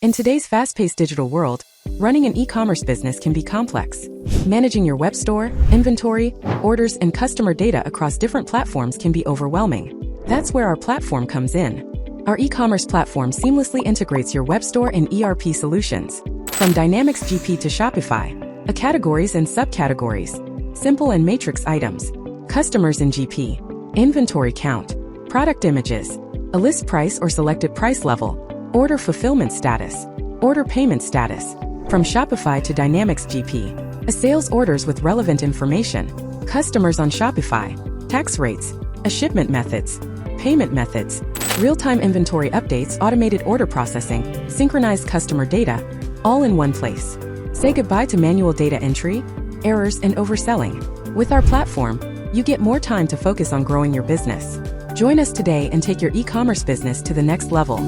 In today's fast-paced digital world, running an e-commerce business can be complex. Managing your web store, inventory, orders, and customer data across different platforms can be overwhelming. That's where our platform comes in. Our e-commerce platform seamlessly integrates your web store and ERP solutions. From Dynamics GP to Shopify, categories and subcategories, simple and matrix items, customers in GP, inventory count, product images, a list price or selected price level, order fulfillment status, order payment status. From Shopify to Dynamics GP, sales orders with relevant information, customers on Shopify, tax rates, shipment methods, payment methods, real-time inventory updates, automated order processing, synchronized customer data, all in one place. Say goodbye to manual data entry, errors, and overselling. With our platform, you get more time to focus on growing your business. Join us today and take your e-commerce business to the next level.